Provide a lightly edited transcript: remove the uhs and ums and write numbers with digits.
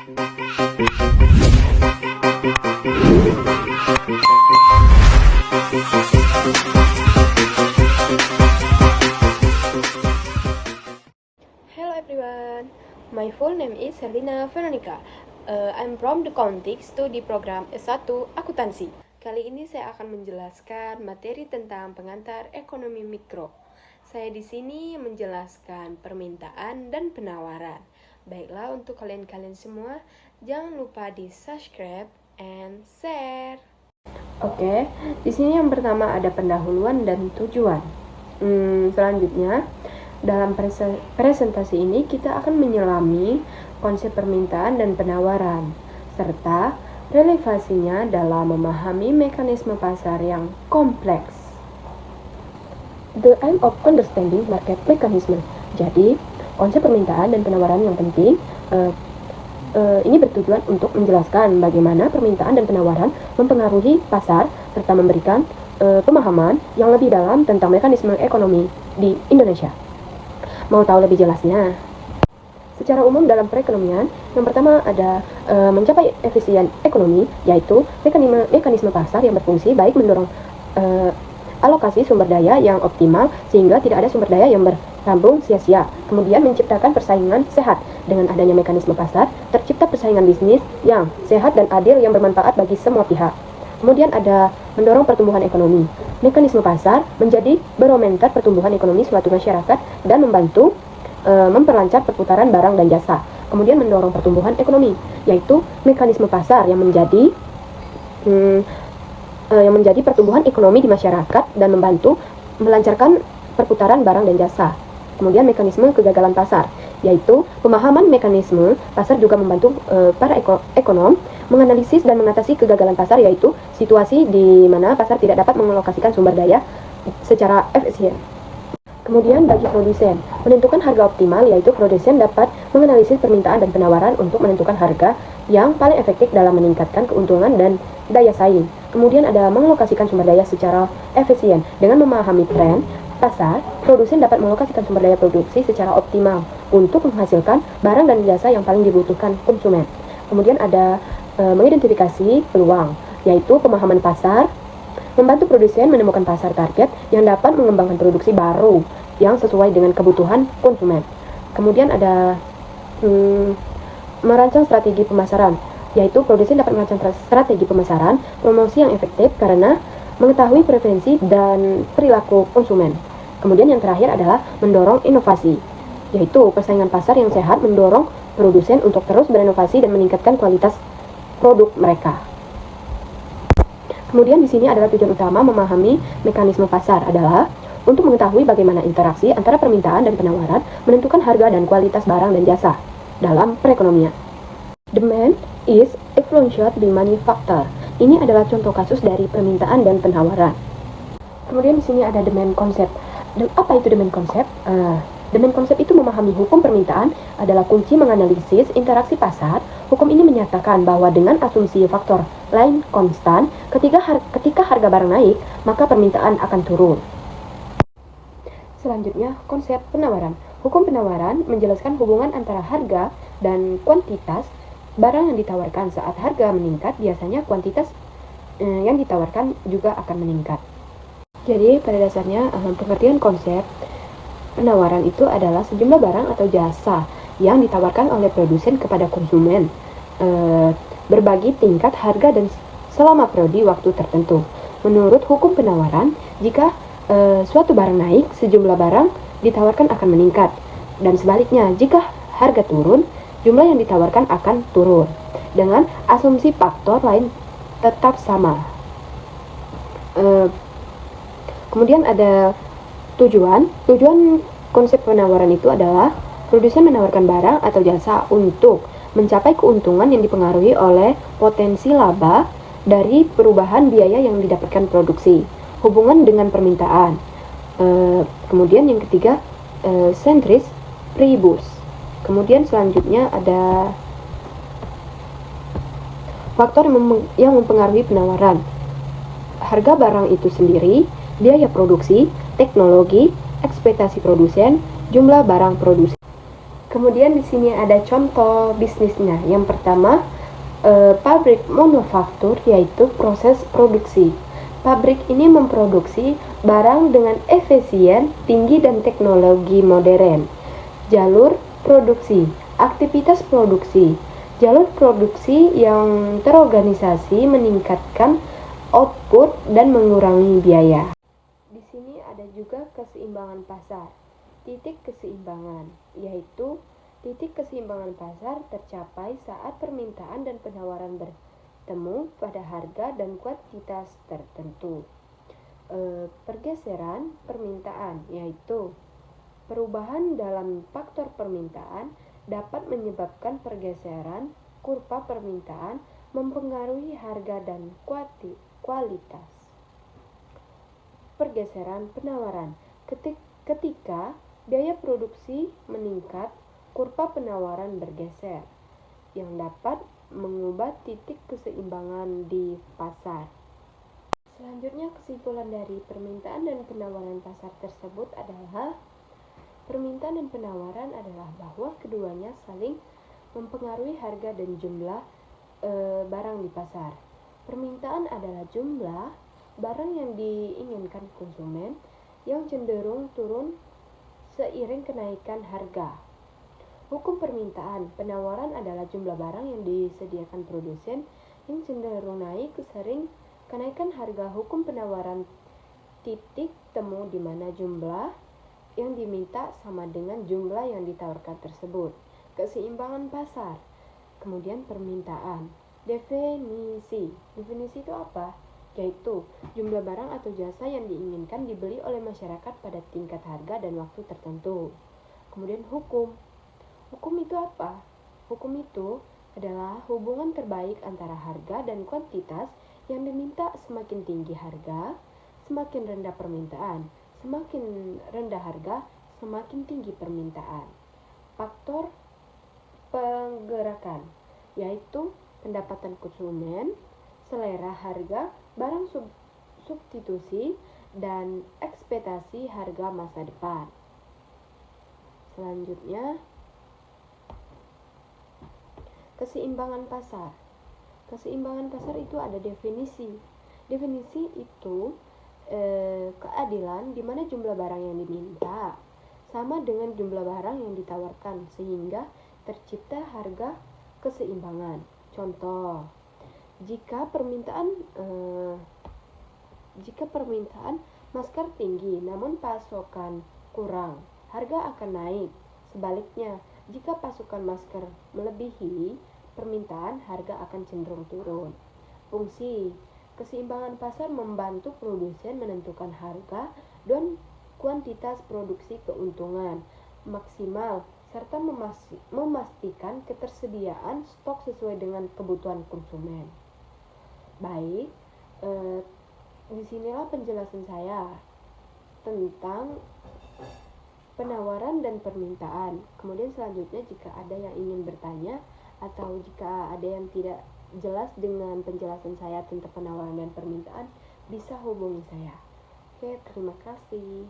Hello everyone, my full name is Herlina Veronica. I'm from the Accounting Studi Program S1 Akuntansi. Kali ini saya akan menjelaskan materi tentang pengantar ekonomi mikro. Saya di sini menjelaskan permintaan dan penawaran. Baiklah, untuk kalian semua, jangan lupa di subscribe and share. Oke, di sini yang pertama ada pendahuluan dan tujuan. Selanjutnya, dalam presentasi ini kita akan menyelami konsep permintaan dan penawaran, serta relevansinya dalam memahami mekanisme pasar yang kompleks. The aim of understanding market mechanism. Jadi, konsep permintaan dan penawaran yang penting ini bertujuan untuk menjelaskan bagaimana permintaan dan penawaran mempengaruhi pasar, serta memberikan pemahaman yang lebih dalam tentang mekanisme ekonomi di Indonesia. Mau tahu lebih jelasnya? Secara umum dalam perekonomian, yang pertama ada mencapai efisien ekonomi, yaitu mekanisme pasar yang berfungsi baik mendorong alokasi sumber daya yang optimal sehingga tidak ada sumber daya yang berlambung sia-sia. Kemudian menciptakan persaingan sehat. Dengan adanya mekanisme pasar, tercipta persaingan bisnis yang sehat dan adil yang bermanfaat bagi semua pihak. Kemudian ada mendorong pertumbuhan ekonomi. Mekanisme pasar menjadi barometer pertumbuhan ekonomi suatu masyarakat dan membantu memperlancar perputaran barang dan jasa. Kemudian mendorong pertumbuhan ekonomi, yaitu mekanisme pasar yang menjadi pertumbuhan ekonomi di masyarakat dan membantu melancarkan perputaran barang dan jasa. Kemudian mekanisme kegagalan pasar, yaitu pemahaman mekanisme pasar juga membantu para ekonom menganalisis dan mengatasi kegagalan pasar, yaitu situasi di mana pasar tidak dapat mengalokasikan sumber daya secara efisien. Kemudian bagi produsen, menentukan harga optimal, yaitu produsen dapat menganalisis permintaan dan penawaran untuk menentukan harga yang paling efektif dalam meningkatkan keuntungan dan daya saing. Kemudian ada mengalokasikan sumber daya secara efisien. Dengan memahami tren pasar, produsen dapat mengalokasikan sumber daya produksi secara optimal untuk menghasilkan barang dan jasa yang paling dibutuhkan konsumen. Kemudian ada mengidentifikasi peluang, yaitu pemahaman pasar, membantu produsen menemukan pasar target yang dapat mengembangkan produksi baru yang sesuai dengan kebutuhan konsumen. Kemudian ada merancang strategi pemasaran, yaitu produsen dapat merancang strategi pemasaran promosi yang efektif karena mengetahui preferensi dan perilaku konsumen. Kemudian yang terakhir adalah mendorong inovasi, yaitu persaingan pasar yang sehat mendorong produsen untuk terus berinovasi dan meningkatkan kualitas produk mereka. Kemudian di sini adalah tujuan utama memahami mekanisme pasar adalah untuk mengetahui bagaimana interaksi antara permintaan dan penawaran menentukan harga dan kualitas barang dan jasa dalam perekonomian. Demand is influenced by many factors. Ini adalah contoh kasus dari permintaan dan penawaran. Kemudian di sini ada demand concept. Dan apa itu demand concept? Demand concept itu memahami hukum permintaan adalah kunci menganalisis interaksi pasar. Hukum ini menyatakan bahwa dengan asumsi faktor lain konstan, ketika harga barang naik, maka permintaan akan turun. Selanjutnya, konsep penawaran. Hukum penawaran menjelaskan hubungan antara harga dan kuantitas barang yang ditawarkan. Saat harga meningkat, biasanya kuantitas yang ditawarkan juga akan meningkat. Jadi, pada dasarnya, pengertian konsep penawaran itu adalah sejumlah barang atau jasa yang ditawarkan oleh produsen kepada konsumen berbagi tingkat harga dan selama periode waktu tertentu. Menurut hukum penawaran, jika suatu barang naik, sejumlah barang ditawarkan akan meningkat, dan sebaliknya, jika harga turun, jumlah yang ditawarkan akan turun dengan asumsi faktor lain tetap sama. Kemudian ada tujuan konsep penawaran itu adalah produsen menawarkan barang atau jasa untuk mencapai keuntungan yang dipengaruhi oleh potensi laba dari perubahan biaya yang didapatkan produksi, hubungan dengan permintaan. Kemudian yang ketiga, centris paribus. Kemudian selanjutnya ada faktor yang mempengaruhi penawaran. Harga barang itu sendiri, biaya produksi, teknologi, ekspektasi produsen, jumlah barang produksi. Kemudian di sini ada contoh bisnisnya. Yang pertama, pabrik manufaktur, yaitu proses produksi. Pabrik ini memproduksi barang dengan efisien tinggi dan teknologi modern. Jalur produksi, aktivitas produksi. Jalur produksi yang terorganisasi meningkatkan output dan mengurangi biaya. Di sini ada juga keseimbangan pasar. Titik keseimbangan, yaitu titik keseimbangan pasar tercapai saat permintaan dan penawaran bertemu pada harga dan kuantitas tertentu. Pergeseran permintaan, yaitu perubahan dalam faktor permintaan dapat menyebabkan pergeseran kurva permintaan mempengaruhi harga dan kualitas. Pergeseran penawaran, ketika biaya produksi meningkat, kurva penawaran bergeser, yang dapat mengubah titik keseimbangan di pasar. Selanjutnya, kesimpulan dari permintaan dan penawaran pasar tersebut adalah permintaan dan penawaran adalah bahwa keduanya saling mempengaruhi harga dan jumlah barang di pasar. Permintaan adalah jumlah barang yang diinginkan konsumen yang cenderung turun seiring kenaikan harga. Hukum permintaan, penawaran adalah jumlah barang yang disediakan produsen yang cenderung naik sering kenaikan harga. Hukum penawaran, titik temu di mana jumlah yang diminta sama dengan jumlah yang ditawarkan tersebut. Keseimbangan pasar. Kemudian permintaan. Definisi itu apa? Yaitu jumlah barang atau jasa yang diinginkan dibeli oleh masyarakat pada tingkat harga dan waktu tertentu. Kemudian hukum itu apa? Hukum itu adalah hubungan terbaik antara harga dan kuantitas yang diminta. Semakin tinggi harga, semakin rendah permintaan. Semakin rendah harga, semakin tinggi permintaan. Faktor penggerakan, yaitu pendapatan konsumen, selera harga, barang substitusi, dan ekspektasi harga masa depan. Selanjutnya, keseimbangan pasar. Keseimbangan pasar itu ada definisi. Definisi itu keadilan di mana jumlah barang yang diminta sama dengan jumlah barang yang ditawarkan sehingga tercipta harga keseimbangan. Contoh, jika permintaan masker tinggi namun pasokan kurang, harga akan naik. Sebaliknya, jika pasokan masker melebihi permintaan, harga akan cenderung turun. Fungsi keseimbangan pasar membantu produsen menentukan harga dan kuantitas produksi keuntungan maksimal serta memastikan ketersediaan stok sesuai dengan kebutuhan konsumen. Baik, disinilah penjelasan saya tentang penawaran dan permintaan. Kemudian selanjutnya, jika ada yang ingin bertanya atau jika ada yang tidak jelas dengan penjelasan saya tentang penawaran dan permintaan, bisa hubungi saya. Oke, terima kasih.